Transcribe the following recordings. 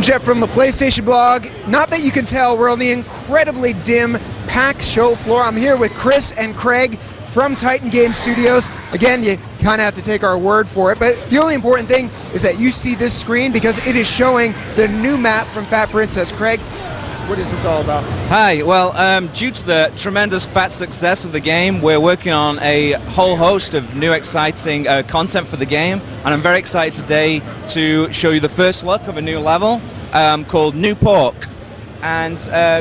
Jeff from the PlayStation Blog. Not that you can tell, we're on the incredibly dim PAX show floor. I'm here with Chris and Craig from Titan Game Studios. Again, you kind of have to take our word for it, but the only important thing is that you see this screen because it is showing the new map from Fat Princess. Craig, what is this all about? Hi, well, due to the tremendous fat success of the game, we're working on a whole host of new exciting content for the game, and I'm very excited today to show you the first look of a new level called New Pork. And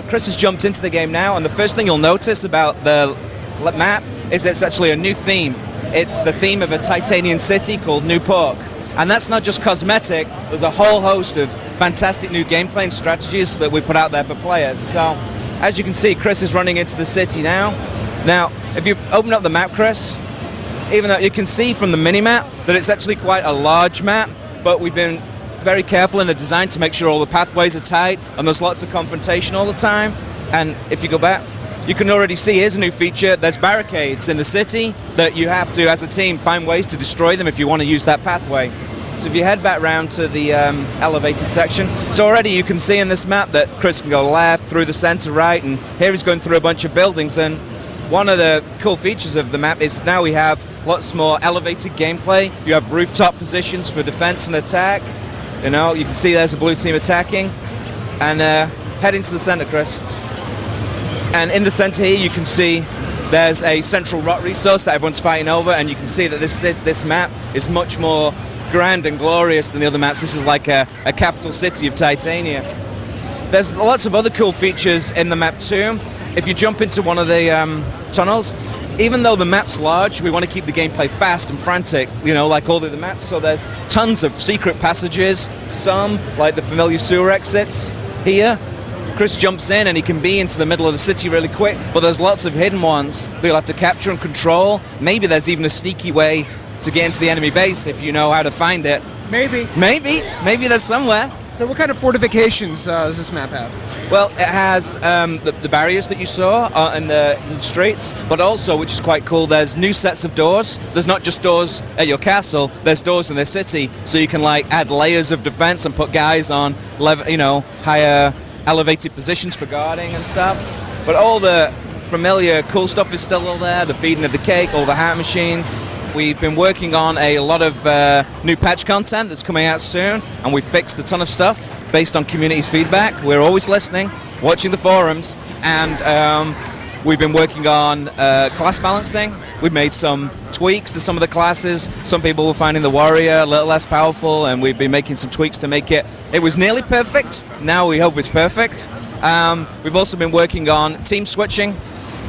Chris has jumped into the game now, and the first thing you'll notice about the map is it's actually a new theme. It's the theme of a Titanian city called New Pork. And that's not just cosmetic, there's a whole host of fantastic new gameplay and strategies that we put out there for players. So, as you can see, Chris is running into the city now. Now, if you open up the map, Chris, even though you can see from the mini-map that it's actually quite a large map, but we've been very careful in the design to make sure all the pathways are tight, and there's lots of confrontation all the time. And if you go back, you can already see, here's a new feature, there's barricades in the city that you have to, as a team, find ways to destroy them if you want to use that pathway. So if you head back round to the elevated section, so already you can see in this map that Chris can go left, through the center, right, and here he's going through a bunch of buildings, and one of the cool features of the map is now we have lots more elevated gameplay. You have rooftop positions for defense and attack. You know, you can see there's a blue team attacking, and head into the center, Chris. And in the center here, you can see there's a central rock resource that everyone's fighting over, and you can see that this map is much more grand and glorious than the other maps. This is like a capital city of Titania. There's lots of other cool features in the map too. If you jump into one of the tunnels, even though the map's large, we want to keep the gameplay fast and frantic, you know, like all the other maps. So there's tons of secret passages, some like the familiar sewer exits here. Chris jumps in and he can be into the middle of the city really quick, but there's lots of hidden ones that you'll have to capture and control. Maybe there's even a sneaky way to get into the enemy base if you know how to find it. Maybe there's somewhere. So what kind of fortifications does this map have? Well, it has the barriers that you saw in the streets, but also, which is quite cool, there's new sets of doors. There's not just doors at your castle, there's doors in the city, so you can like add layers of defense and put guys on higher elevated positions for guarding and stuff. But all the familiar cool stuff is still all there, the feeding of the cake, all the hat machines. We've been working on a lot of new patch content that's coming out soon, and we've fixed a ton of stuff based on community's feedback. We're always listening, watching the forums, and we've been working on class balancing. We've made some tweaks to some of the classes. Some people were finding the warrior a little less powerful, and we've been making some tweaks to make it. It was nearly perfect. Now we hope it's perfect. We've also been working on team switching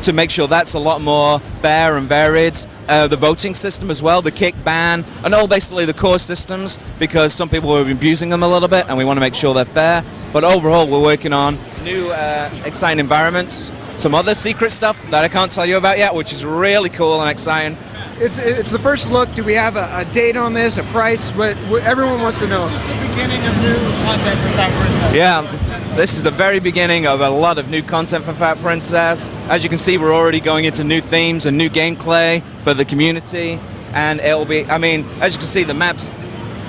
to make sure that's a lot more fair and varied. The voting system as well, the kick ban, and all basically the core systems, because some people were abusing them a little bit, and we want to make sure they're fair. But overall, we're working on new exciting environments, some other secret stuff that I can't tell you about yet, which is really cool and exciting. It's the first look. Do we have a date on this, a price? What everyone wants to know. It's just the beginning of new content for Fat Princess. Yeah, this is the very beginning of a lot of new content for Fat Princess. As you can see, we're already going into new themes and new gameplay for the community, and it'll be, I mean, as you can see, the map's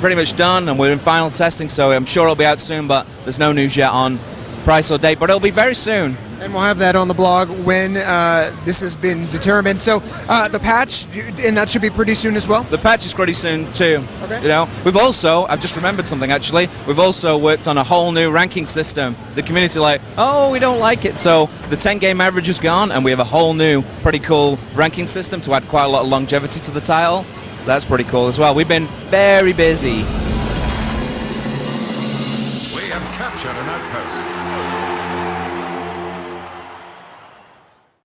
pretty much done, and we're in final testing, so I'm sure it'll be out soon, but there's no news yet on price or date, but it'll be very soon. And we'll have that on the blog when this has been determined. So the patch, and that should be pretty soon as well? The patch is pretty soon too. Okay. You know, we've also, I've just remembered something actually, we've also worked on a whole new ranking system. The community like, oh, we don't like it. So the 10 game average is gone, and we have a whole new pretty cool ranking system to add quite a lot of longevity to the title. That's pretty cool as well. We've been very busy. We have captured an outpost.